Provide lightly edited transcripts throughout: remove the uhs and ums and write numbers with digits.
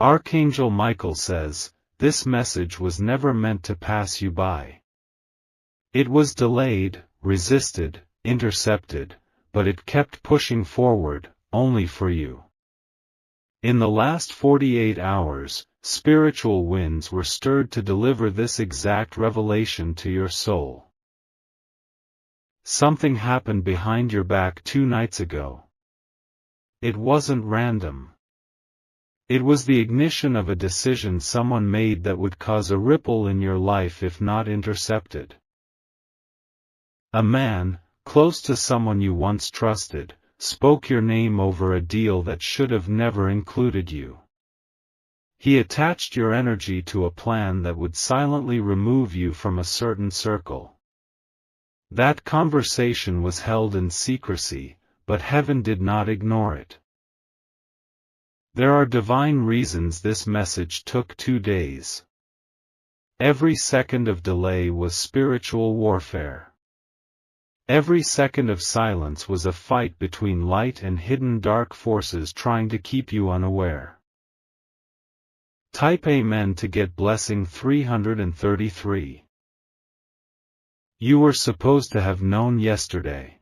Archangel Michael says, this message was never meant to pass you by. It was delayed, resisted, intercepted, but it kept pushing forward, only for you. In the last 48 hours, spiritual winds were stirred to deliver this exact revelation to your soul. Something happened behind your back 2 nights ago. It wasn't random. It was the ignition of a decision someone made that would cause a ripple in your life if not intercepted. A man, close to someone you once trusted, spoke your name over a deal that should have never included you. He attached your energy to a plan that would silently remove you from a certain circle. That conversation was held in secrecy, but heaven did not ignore it. There are divine reasons this message took 2 days. Every second of delay was spiritual warfare. Every second of silence was a fight between light and hidden dark forces trying to keep you unaware. Type Amen to get blessing 333. You were supposed to have known yesterday.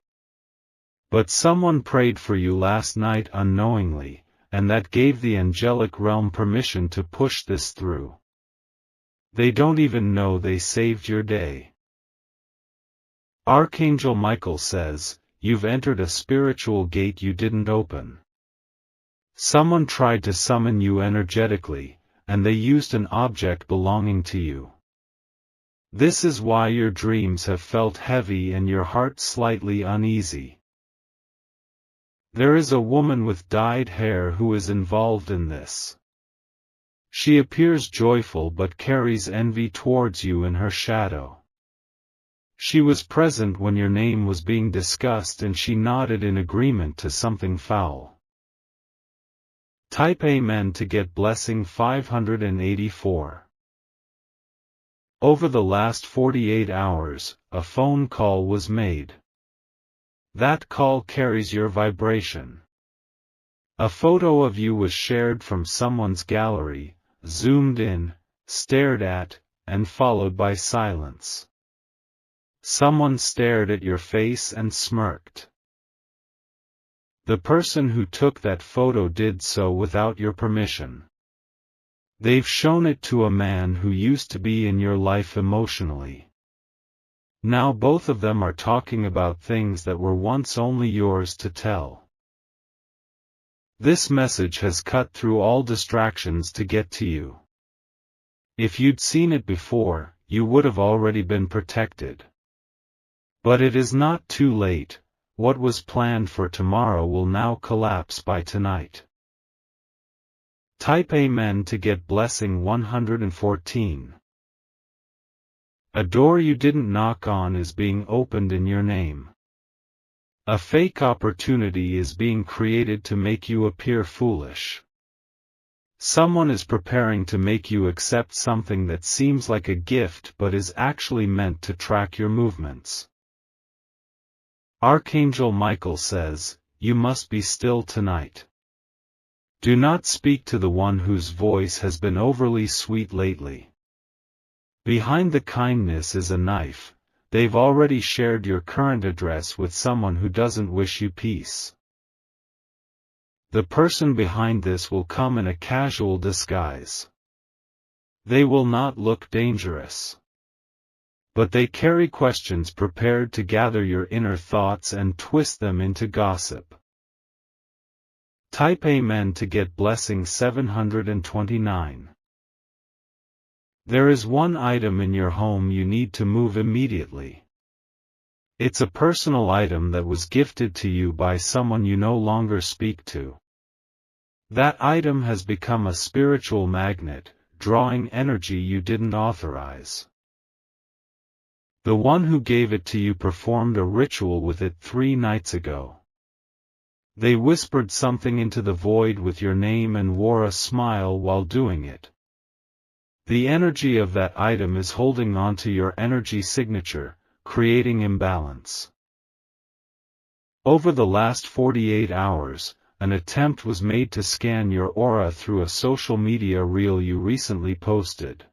But someone prayed for you last night unknowingly, and that gave the angelic realm permission to push this through. They don't even know they saved your day. Archangel Michael says, you've entered a spiritual gate you didn't open. Someone tried to summon you energetically, and they used an object belonging to you. This is why your dreams have felt heavy and your heart slightly uneasy. There is a woman with dyed hair who is involved in this. She appears joyful but carries envy towards you in her shadow. She was present when your name was being discussed and she nodded in agreement to something foul. Type Amen to get blessing 584. Over the last 48 hours, a phone call was made. That call carries your vibration. A photo of you was shared from someone's gallery, zoomed in, stared at, and followed by silence. Someone stared at your face and smirked. The person who took that photo did so without your permission. They've shown it to a man who used to be in your life emotionally. Now both of them are talking about things that were once only yours to tell. This message has cut through all distractions to get to you. If you'd seen it before, you would have already been protected. But it is not too late. What was planned for tomorrow will now collapse by tonight. Type Amen to get blessing 114. A door you didn't knock on is being opened in your name. A fake opportunity is being created to make you appear foolish. Someone is preparing to make you accept something that seems like a gift but is actually meant to track your movements. Archangel Michael says, you must be still tonight. Do not speak to the one whose voice has been overly sweet lately. Behind the kindness is a knife. They've already shared your current address with someone who doesn't wish you peace. The person behind this will come in a casual disguise. They will not look dangerous. But they carry questions prepared to gather your inner thoughts and twist them into gossip. Type Amen to get blessing 729. There is one item in your home you need to move immediately. It's a personal item that was gifted to you by someone you no longer speak to. That item has become a spiritual magnet, drawing energy you didn't authorize. The one who gave it to you performed a ritual with it 3 nights ago. They whispered something into the void with your name and wore a smile while doing it. The energy of that item is holding onto your energy signature, creating imbalance. Over the last 48 hours, an attempt was made to scan your aura through a social media reel you recently posted.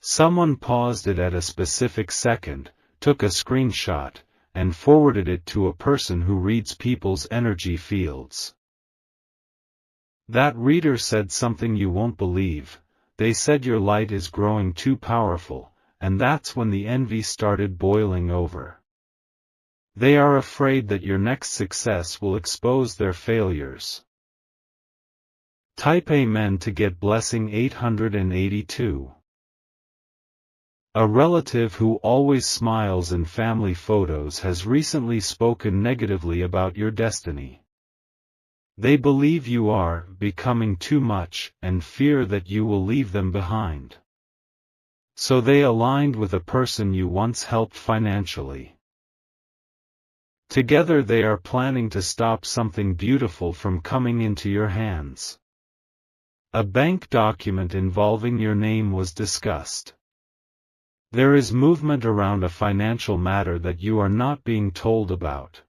Someone paused it at a specific second, took a screenshot, and forwarded it to a person who reads people's energy fields. That reader said something you won't believe. They said your light is growing too powerful, and that's when the envy started boiling over. They are afraid that your next success will expose their failures. Type Amen to get blessing 882. A relative who always smiles in family photos has recently spoken negatively about your destiny. They believe you are becoming too much and fear that you will leave them behind. So they aligned with a person you once helped financially. Together they are planning to stop something beautiful from coming into your hands. A bank document involving your name was discussed. There is movement around a financial matter that you are not being told about.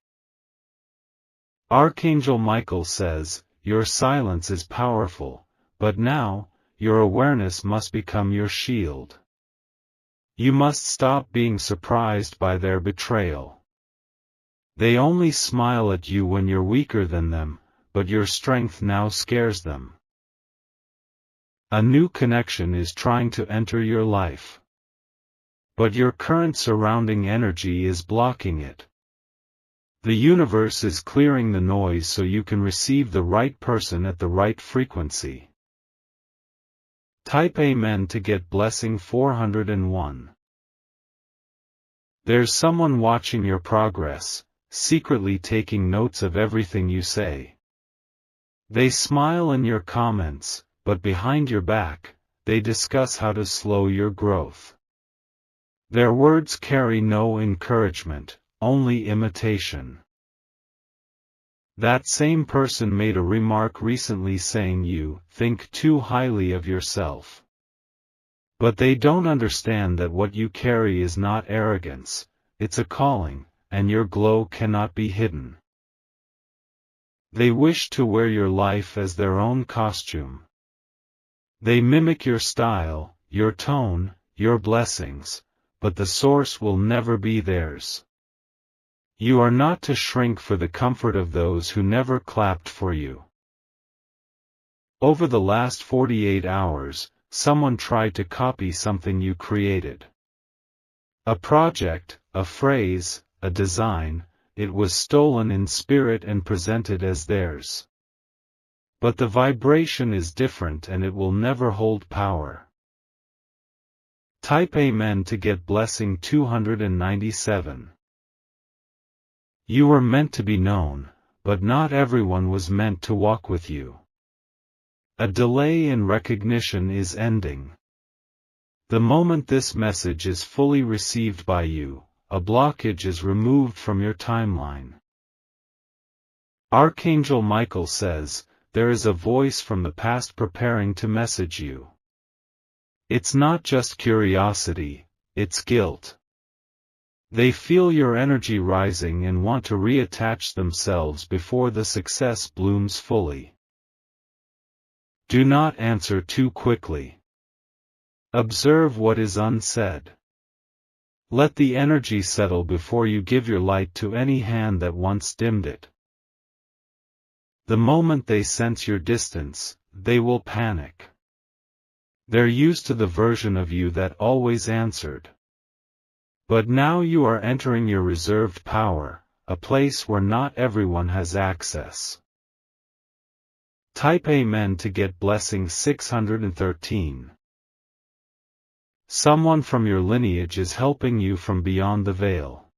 Archangel Michael says, your silence is powerful, but now, your awareness must become your shield. You must stop being surprised by their betrayal. They only smile at you when you're weaker than them, but your strength now scares them. A new connection is trying to enter your life. But your current surrounding energy is blocking it. The universe is clearing the noise so you can receive the right person at the right frequency. Type Amen to get blessing 401. There's someone watching your progress, secretly taking notes of everything you say. They smile in your comments, but behind your back, they discuss how to slow your growth. Their words carry no encouragement, only imitation. That same person made a remark recently saying you think too highly of yourself. But they don't understand that what you carry is not arrogance, it's a calling, and your glow cannot be hidden. They wish to wear your life as their own costume. They mimic your style, your tone, your blessings, but the source will never be theirs. You are not to shrink for the comfort of those who never clapped for you. Over the last 48 hours, someone tried to copy something you created. A project, a phrase, a design, it was stolen in spirit and presented as theirs. But the vibration is different and it will never hold power. Type Amen to get blessing 297. You were meant to be known, but not everyone was meant to walk with you. A delay in recognition is ending. The moment this message is fully received by you, a blockage is removed from your timeline. Archangel Michael says, there is a voice from the past preparing to message you. It's not just curiosity, it's guilt. They feel your energy rising and want to reattach themselves before the success blooms fully. Do not answer too quickly. Observe what is unsaid. Let the energy settle before you give your light to any hand that once dimmed it. The moment they sense your distance, they will panic. They're used to the version of you that always answered. But now you are entering your reserved power, a place where not everyone has access. Type Amen to get blessing 613. Someone from your lineage is helping you from beyond the veil.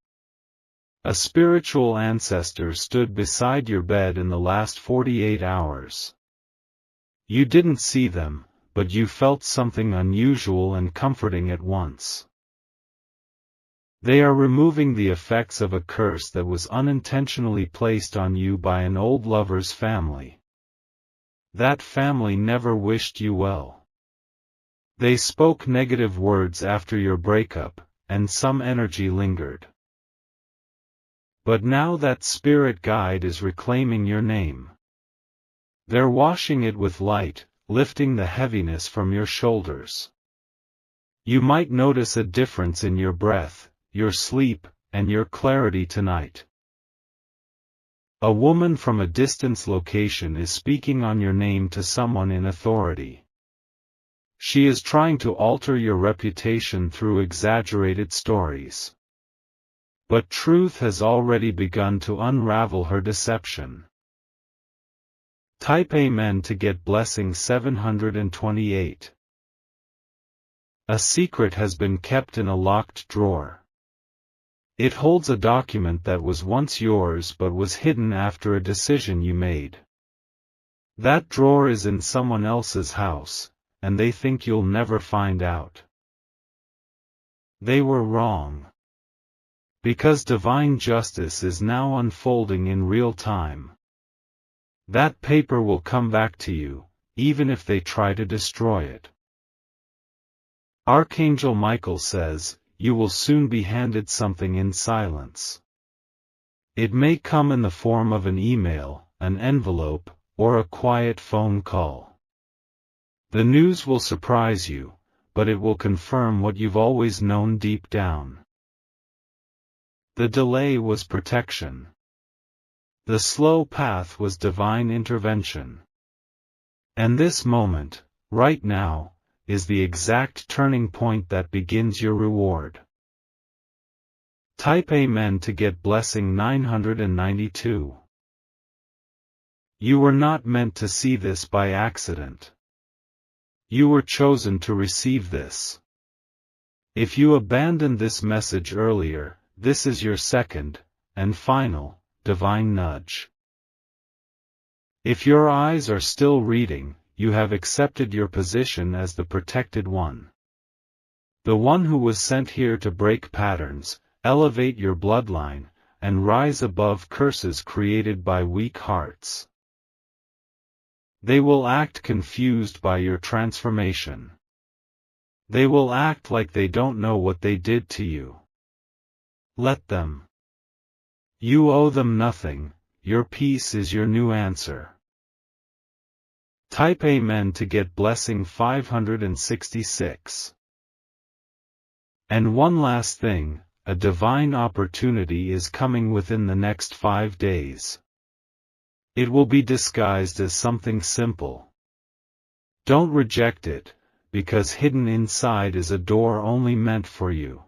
A spiritual ancestor stood beside your bed in the last 48 hours. You didn't see them, but you felt something unusual and comforting at once. They are removing the effects of a curse that was unintentionally placed on you by an old lover's family. That family never wished you well. They spoke negative words after your breakup, and some energy lingered. But now that spirit guide is reclaiming your name. They're washing it with light, lifting the heaviness from your shoulders. You might notice a difference in your breath, your sleep, and your clarity tonight. A woman from a distant location is speaking on your name to someone in authority. She is trying to alter your reputation through exaggerated stories. But truth has already begun to unravel her deception. Type Amen to get blessing 728. A secret has been kept in a locked drawer. It holds a document that was once yours but was hidden after a decision you made. That drawer is in someone else's house, and they think you'll never find out. They were wrong. Because divine justice is now unfolding in real time. That paper will come back to you, even if they try to destroy it. Archangel Michael says, you will soon be handed something in silence. It may come in the form of an email, an envelope, or a quiet phone call. The news will surprise you, but it will confirm what you've always known deep down. The delay was protection. The slow path was divine intervention. And this moment, right now, is the exact turning point that begins your reward. Type Amen to get blessing 992. You were not meant to see this by accident. You were chosen to receive this. If you abandoned this message earlier, this is your second, and final, divine nudge. If your eyes are still reading, you have accepted your position as the protected one. The one who was sent here to break patterns, elevate your bloodline, and rise above curses created by weak hearts. They will act confused by your transformation. They will act like they don't know what they did to you. Let them. You owe them nothing, your peace is your new answer. Type Amen to get blessing 566. And one last thing, a divine opportunity is coming within the next 5 days. It will be disguised as something simple. Don't reject it, because hidden inside is a door only meant for you.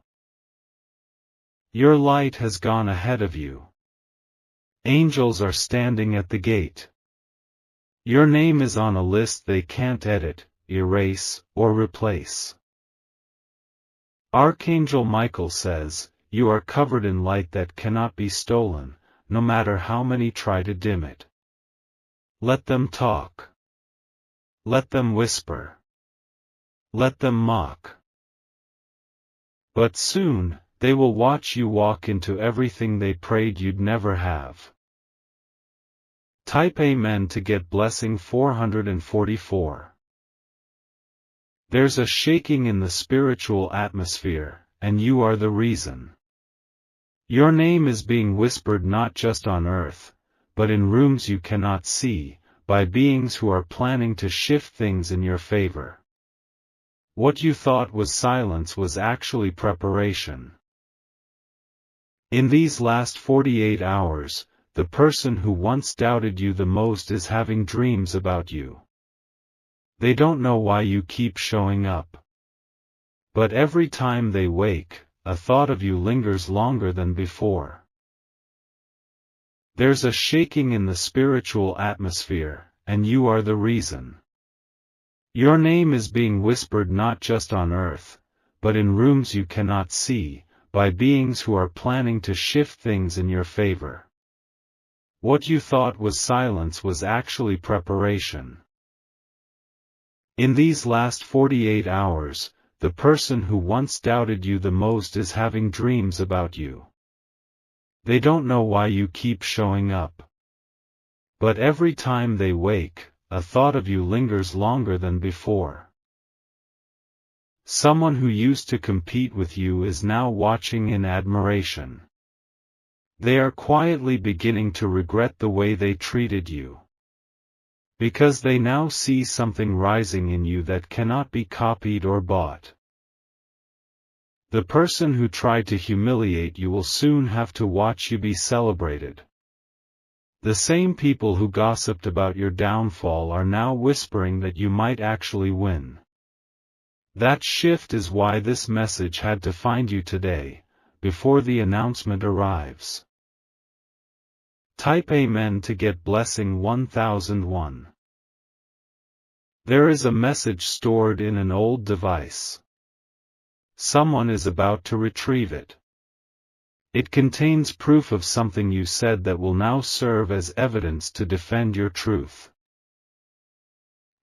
Your light has gone ahead of you. Angels are standing at the gate. Your name is on a list they can't edit, erase, or replace. Archangel Michael says, you are covered in light that cannot be stolen, no matter how many try to dim it. Let them talk. Let them whisper. Let them mock. But soon, they will watch you walk into everything they prayed you'd never have. Type Amen to get blessing 444. There's a shaking in the spiritual atmosphere, and you are the reason. Your name is being whispered not just on earth, but in rooms you cannot see, by beings who are planning to shift things in your favor. What you thought was silence was actually preparation. In these last 48 hours, the person who once doubted you the most is having dreams about you. They don't know why you keep showing up. But every time they wake, a thought of you lingers longer than before. There's a shaking in the spiritual atmosphere, and you are the reason. Your name is being whispered not just on earth, but in rooms you cannot see, by beings who are planning to shift things in your favor. What you thought was silence was actually preparation. In these last 48 hours, the person who once doubted you the most is having dreams about you. They don't know why you keep showing up. But every time they wake, a thought of you lingers longer than before. Someone who used to compete with you is now watching in admiration. They are quietly beginning to regret the way they treated you. Because they now see something rising in you that cannot be copied or bought. The person who tried to humiliate you will soon have to watch you be celebrated. The same people who gossiped about your downfall are now whispering that you might actually win. That shift is why this message had to find you today, before the announcement arrives. Type Amen to get blessing 1001. There is a message stored in an old device. Someone is about to retrieve it. It contains proof of something you said that will now serve as evidence to defend your truth.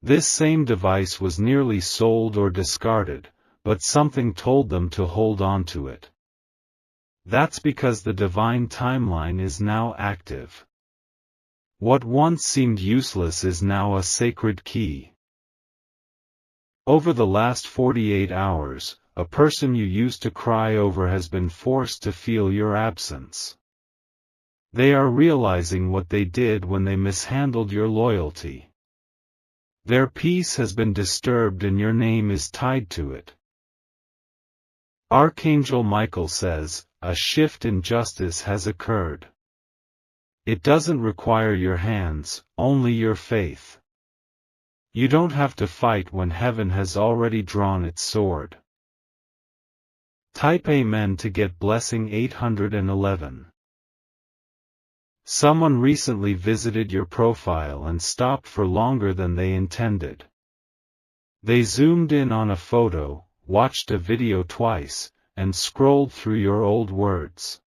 This same device was nearly sold or discarded, but something told them to hold on to it. That's because the divine timeline is now active. What once seemed useless is now a sacred key. Over the last 48 hours, a person you used to cry over has been forced to feel your absence. They are realizing what they did when they mishandled your loyalty. Their peace has been disturbed and your name is tied to it. Archangel Michael says, a shift in justice has occurred. It doesn't require your hands, only your faith. You don't have to fight when heaven has already drawn its sword. Type Amen to get blessing 811. Someone recently visited your profile and stopped for longer than they intended. They zoomed in on a photo, watched a video twice, and scrolled through your old words.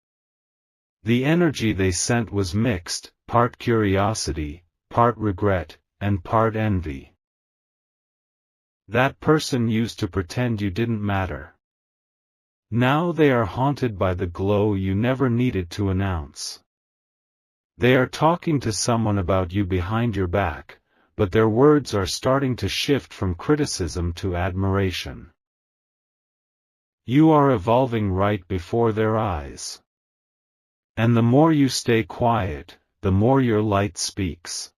The energy they sent was mixed, part curiosity, part regret, and part envy. That person used to pretend you didn't matter. Now they are haunted by the glow you never needed to announce. They are talking to someone about you behind your back, but their words are starting to shift from criticism to admiration. You are evolving right before their eyes. And the more you stay quiet, the more your light speaks.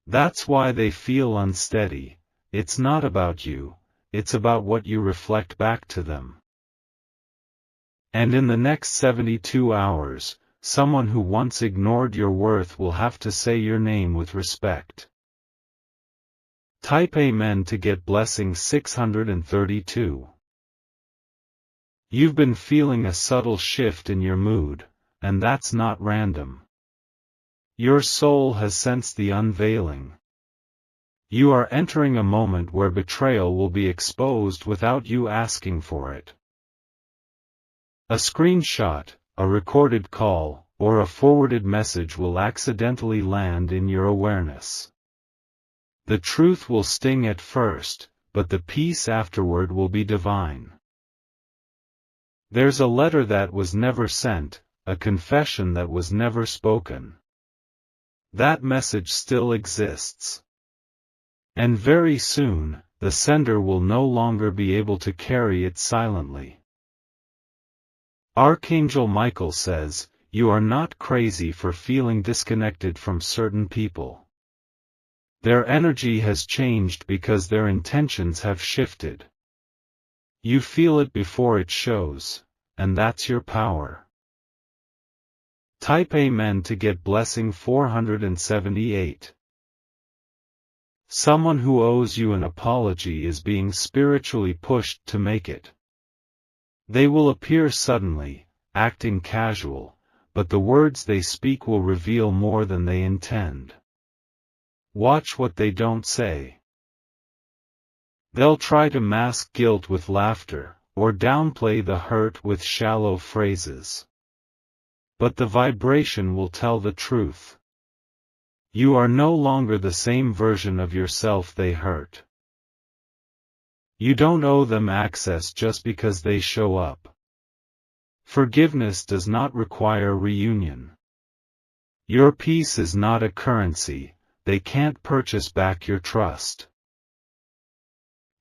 That's why they feel unsteady. It's not about you, it's about what you reflect back to them. And in the next 72 hours, someone who once ignored your worth will have to say your name with respect. Type Amen to get blessing 632. You've been feeling a subtle shift in your mood, and that's not random. Your soul has sensed the unveiling. You are entering a moment where betrayal will be exposed without you asking for it. A screenshot, a recorded call, or a forwarded message will accidentally land in your awareness. The truth will sting at first, but the peace afterward will be divine. There's a letter that was never sent, a confession that was never spoken. That message still exists. And very soon, the sender will no longer be able to carry it silently. Archangel Michael says, you are not crazy for feeling disconnected from certain people. Their energy has changed because their intentions have shifted. You feel it before it shows, and that's your power. Type Amen to get blessing 478. Someone who owes you an apology is being spiritually pushed to make it. They will appear suddenly, acting casual, but the words they speak will reveal more than they intend. Watch what they don't say. They'll try to mask guilt with laughter, or downplay the hurt with shallow phrases. But the vibration will tell the truth. You are no longer the same version of yourself they hurt. You don't owe them access just because they show up. Forgiveness does not require reunion. Your peace is not a currency, they can't purchase back your trust.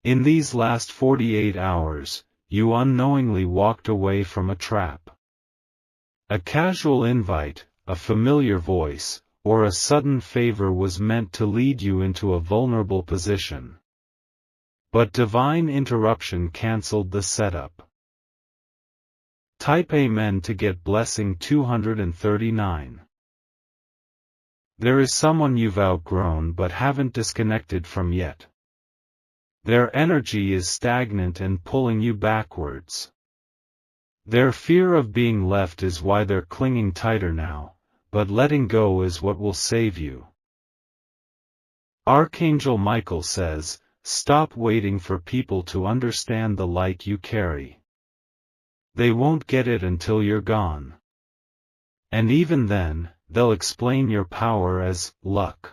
In these last 48 hours, you unknowingly walked away from a trap. A casual invite, a familiar voice, or a sudden favor was meant to lead you into a vulnerable position. But divine interruption cancelled the setup. Type Amen to get blessing 239. There is someone you've outgrown but haven't disconnected from yet. Their energy is stagnant and pulling you backwards. Their fear of being left is why they're clinging tighter now, but letting go is what will save you. Archangel Michael says, stop waiting for people to understand the light you carry. They won't get it until you're gone. And even then, they'll explain your power as luck.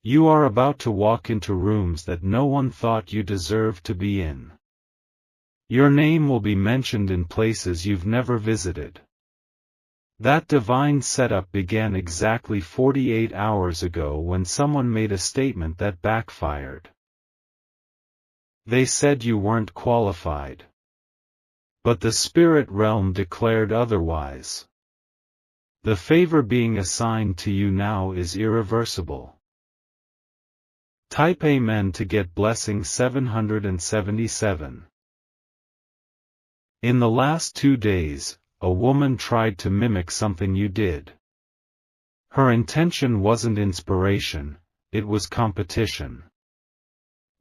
You are about to walk into rooms that no one thought you deserved to be in. Your name will be mentioned in places you've never visited. That divine setup began exactly 48 hours ago when someone made a statement that backfired. They said you weren't qualified. But the spirit realm declared otherwise. The favor being assigned to you now is irreversible. Type Amen to get blessing 777. In the last 2 days, a woman tried to mimic something you did. Her intention wasn't inspiration, it was competition.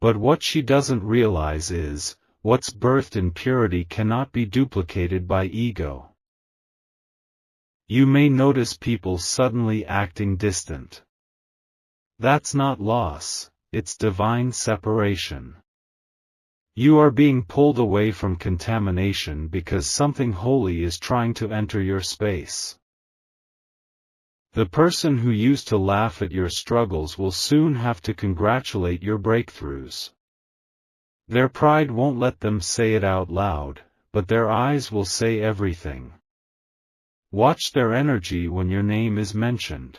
But what she doesn't realize is, what's birthed in purity cannot be duplicated by ego. You may notice people suddenly acting distant. That's not loss, it's divine separation. You are being pulled away from contamination because something holy is trying to enter your space. The person who used to laugh at your struggles will soon have to congratulate your breakthroughs. Their pride won't let them say it out loud, but their eyes will say everything. Watch their energy when your name is mentioned.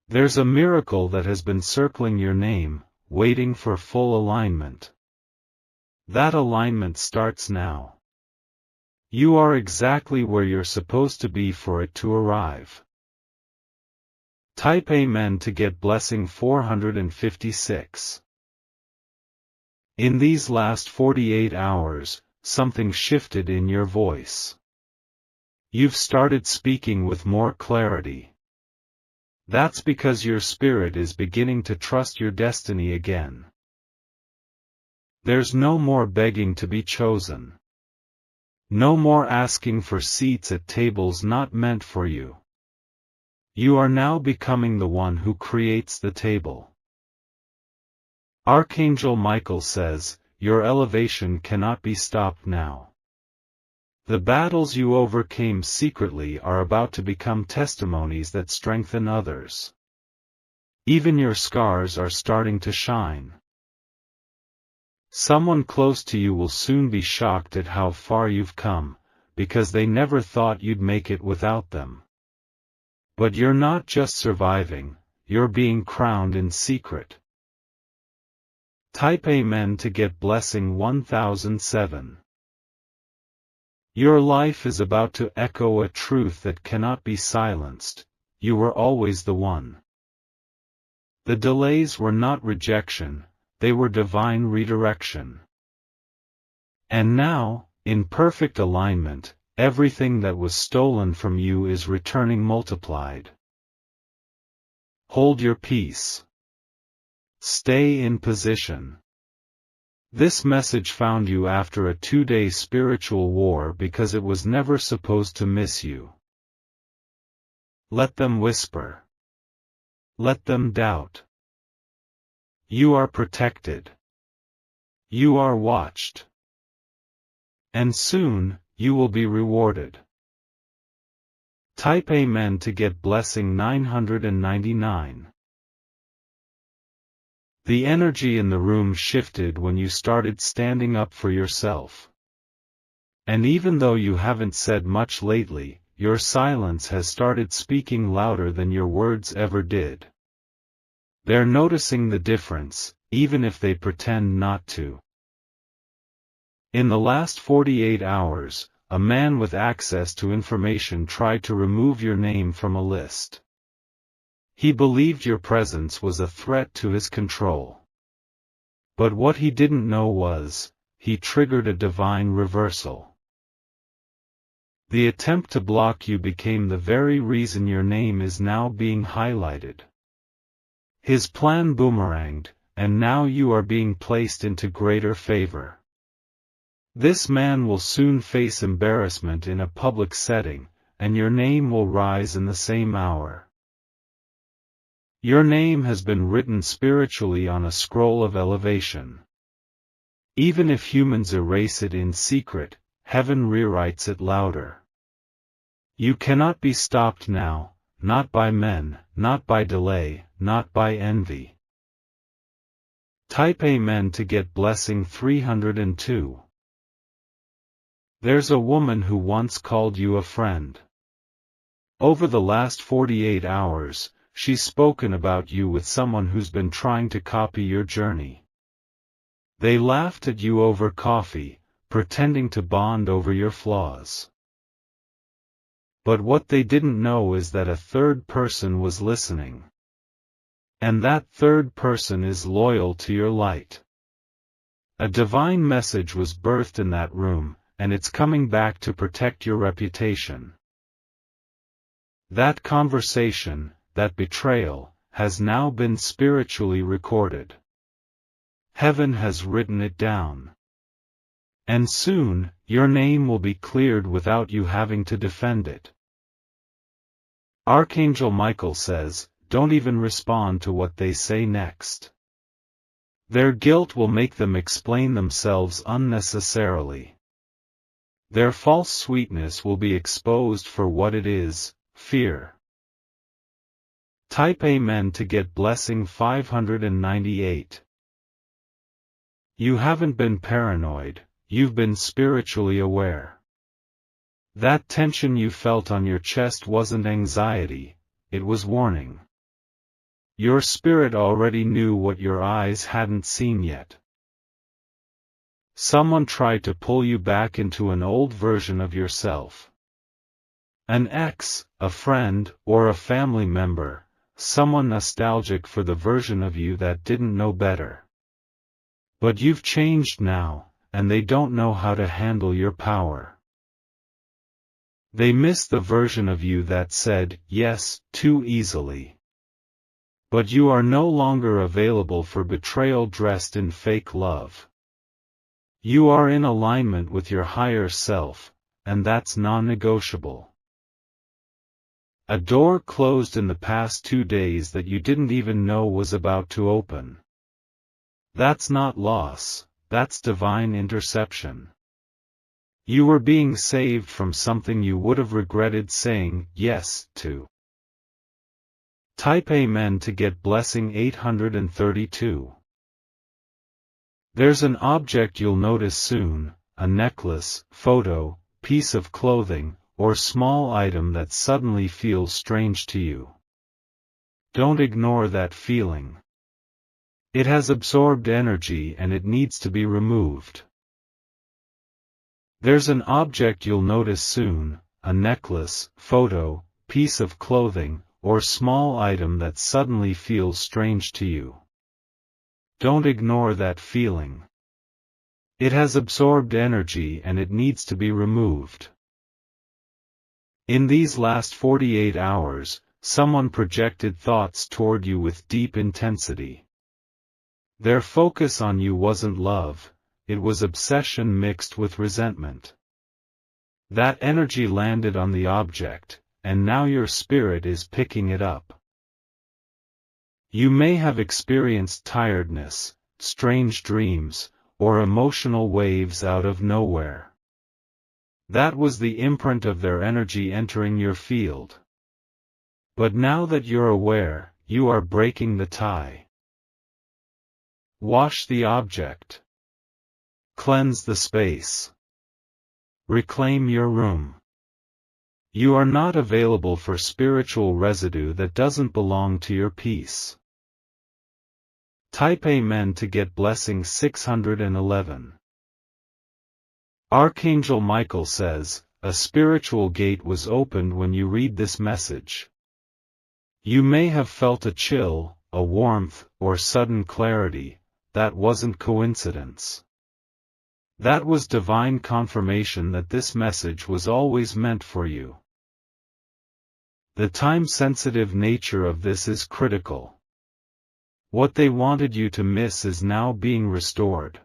There's a miracle that has been circling your name, waiting for full alignment. That alignment starts now. You are exactly where you're supposed to be for it to arrive. Type Amen to get blessing 456. In these last 48 hours, something shifted in your voice. You've started speaking with more clarity. That's because your spirit is beginning to trust your destiny again. There's no more begging to be chosen. No more asking for seats at tables not meant for you. You are now becoming the one who creates the table. Archangel Michael says, your elevation cannot be stopped now. The battles you overcame secretly are about to become testimonies that strengthen others. Even your scars are starting to shine. Someone close to you will soon be shocked at how far you've come, because they never thought you'd make it without them. But you're not just surviving, you're being crowned in secret. Type Amen to get blessing 1007. Your life is about to echo a truth that cannot be silenced. You were always the one. The delays were not rejection, they were divine redirection. And now, in perfect alignment, everything that was stolen from you is returning multiplied. Hold your peace. Stay in position. This message found you after a 2-day spiritual war because it was never supposed to miss you. Let them whisper. Let them doubt. You are protected. You are watched. And soon, you will be rewarded. Type Amen to get blessing 999. The energy in the room shifted when you started standing up for yourself. And even though you haven't said much lately, your silence has started speaking louder than your words ever did. They're noticing the difference, even if they pretend not to. In the last 48 hours, a man with access to information tried to remove your name from a list. He believed your presence was a threat to his control. But what he didn't know was, he triggered a divine reversal. The attempt to block you became the very reason your name is now being highlighted. His plan boomeranged, and now you are being placed into greater favor. This man will soon face embarrassment in a public setting, and your name will rise in the same hour. Your name has been written spiritually on a scroll of elevation. Even if humans erase it in secret, heaven rewrites it louder. You cannot be stopped now, not by men, not by delay, not by envy. Type Amen to get blessing 302. There's a woman who once called you a friend. Over the last 48 hours, she's spoken about you with someone who's been trying to copy your journey. They laughed at you over coffee, pretending to bond over your flaws. But what they didn't know is that a third person was listening. And that third person is loyal to your light. A divine message was birthed in that room, and it's coming back to protect your reputation. That conversation, that betrayal, has now been spiritually recorded. Heaven has written it down. And soon, your name will be cleared without you having to defend it. Archangel Michael says, don't even respond to what they say next. Their guilt will make them explain themselves unnecessarily. Their false sweetness will be exposed for what it is, fear. Type Amen to get blessing 598. You haven't been paranoid, you've been spiritually aware. That tension you felt on your chest wasn't anxiety, it was warning. Your spirit already knew what your eyes hadn't seen yet. Someone tried to pull you back into an old version of yourself. An ex, a friend, or a family member, someone nostalgic for the version of you that didn't know better. But you've changed now, and they don't know how to handle your power. They miss the version of you that said yes too easily. But you are no longer available for betrayal dressed in fake love. You are in alignment with your higher self, and that's non-negotiable. A door closed in the past 2 days that you didn't even know was about to open. That's not loss, that's divine interception. You were being saved from something you would have regretted saying yes to. Type Amen to get blessing 832. There's an object you'll notice soon, a necklace, photo, piece of clothing, or small item that suddenly feels strange to you. Don't ignore that feeling. It has absorbed energy and it needs to be removed. There's an object you'll notice soon, a necklace, photo, piece of clothing, or small item that suddenly feels strange to you. Don't ignore that feeling. It has absorbed energy and it needs to be removed. In these last 48 hours, someone projected thoughts toward you with deep intensity. Their focus on you wasn't love, it was obsession mixed with resentment. That energy landed on the object, and now your spirit is picking it up. You may have experienced tiredness, strange dreams, or emotional waves out of nowhere. That was the imprint of their energy entering your field. But now that you're aware, you are breaking the tie. Wash the object. Cleanse the space. Reclaim your room. You are not available for spiritual residue that doesn't belong to your peace. Type Amen to get blessing 611. Archangel Michael says, a spiritual gate was opened when you read this message. You may have felt a chill, a warmth, or sudden clarity. That wasn't coincidence. That was divine confirmation that this message was always meant for you. The time-sensitive nature of this is critical. What they wanted you to miss is now being restored.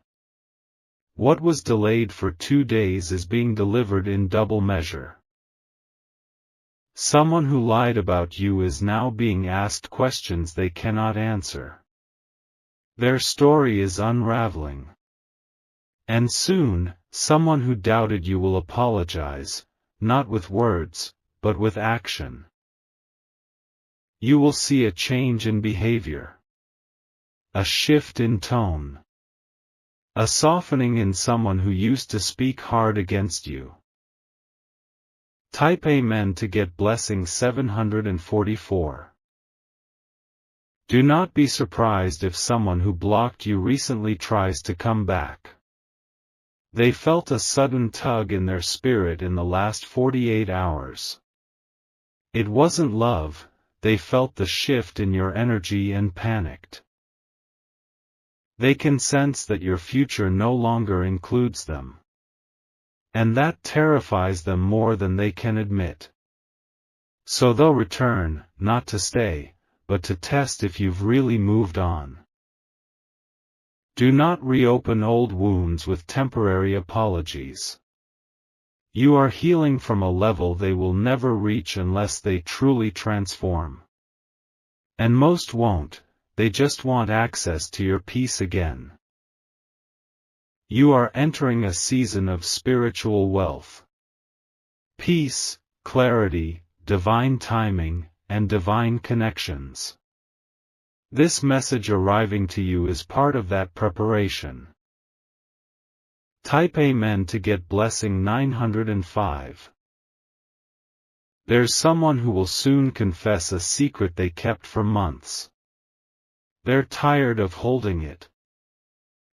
What was delayed for 2 days is being delivered in double measure. Someone who lied about you is now being asked questions they cannot answer. Their story is unraveling. And soon, someone who doubted you will apologize, not with words, but with action. You will see a change in behavior. A shift in tone. A softening in someone who used to speak hard against you. Type Amen to get blessing 744. Do not be surprised if someone who blocked you recently tries to come back. They felt a sudden tug in their spirit in the last 48 hours. It wasn't love, they felt the shift in your energy and panicked. They can sense that your future no longer includes them. And that terrifies them more than they can admit. So they'll return, not to stay, but to test if you've really moved on. Do not reopen old wounds with temporary apologies. You are healing from a level they will never reach unless they truly transform. And most won't, they just want access to your peace again. You are entering a season of spiritual wealth. Peace, clarity, divine timing, and divine connections. This message arriving to you is part of that preparation. Type Amen to get blessing 905. There's someone who will soon confess a secret they kept for months. They're tired of holding it.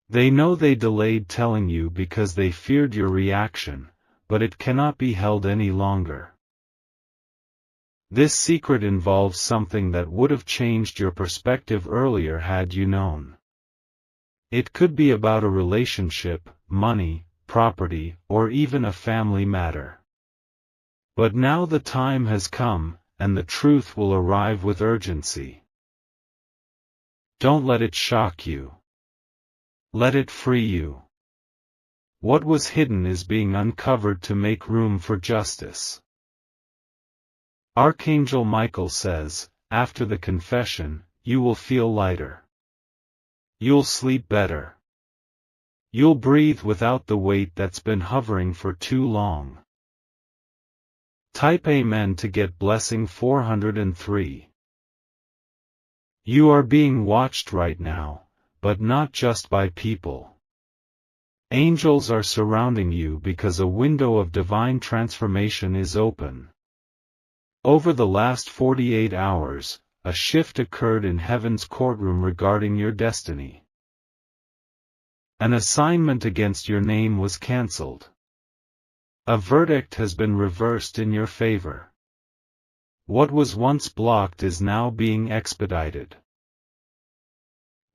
They know they delayed telling you because they feared your reaction, but it cannot be held any longer. This secret involves something that would have changed your perspective earlier had you known. It could be about a relationship, money, property, or even a family matter. But now the time has come, and the truth will arrive with urgency. Don't let it shock you. Let it free you. What was hidden is being uncovered to make room for justice. Archangel Michael says, after the confession, you will feel lighter. You'll sleep better. You'll breathe without the weight that's been hovering for too long. Type Amen to get blessing 403. You are being watched right now, but not just by people. Angels are surrounding you because a window of divine transformation is open. Over the last 48 hours, a shift occurred in heaven's courtroom regarding your destiny. An assignment against your name was cancelled. A verdict has been reversed in your favor. What was once blocked is now being expedited.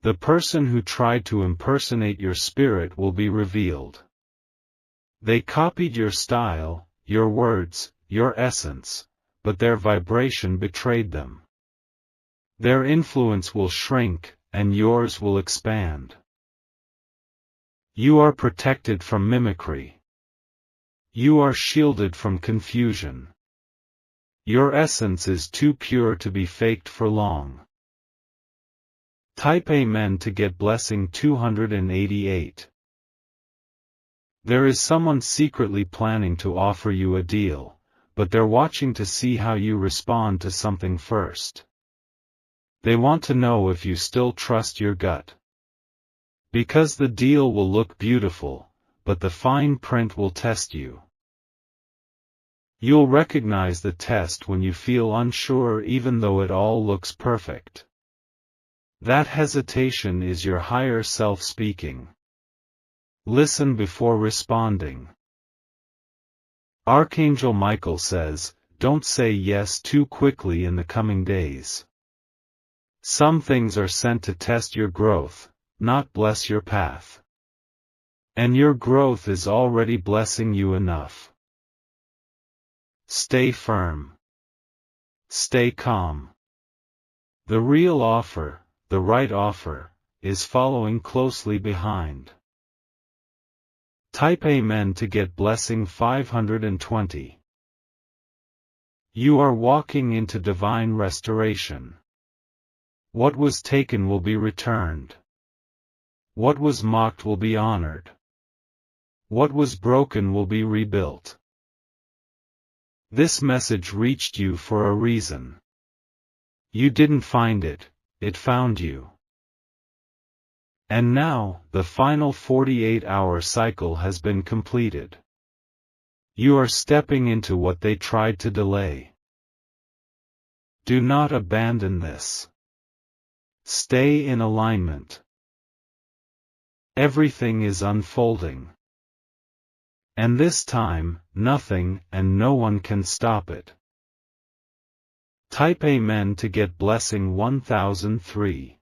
The person who tried to impersonate your spirit will be revealed. They copied your style, your words, your essence, but their vibration betrayed them. Their influence will shrink, and yours will expand. You are protected from mimicry. You are shielded from confusion. Your essence is too pure to be faked for long. Type Amen to get blessing 288. There is someone secretly planning to offer you a deal, but they're watching to see how you respond to something first. They want to know if you still trust your gut. Because the deal will look beautiful, but the fine print will test you. You'll recognize the test when you feel unsure even though it all looks perfect. That hesitation is your higher self speaking. Listen before responding. Archangel Michael says, don't say yes too quickly in the coming days. Some things are sent to test your growth, not bless your path. And your growth is already blessing you enough. Stay firm. Stay calm. The real offer, the right offer, is following closely behind. Type Amen to get blessing 520. You are walking into divine restoration. What was taken will be returned. What was mocked will be honored. What was broken will be rebuilt. This message reached you for a reason. You didn't find it, it found you. And now, the final 48-hour cycle has been completed. You are stepping into what they tried to delay. Do not abandon this. Stay in alignment. Everything is unfolding. And this time, nothing and no one can stop it. Type Amen to get blessing 1003.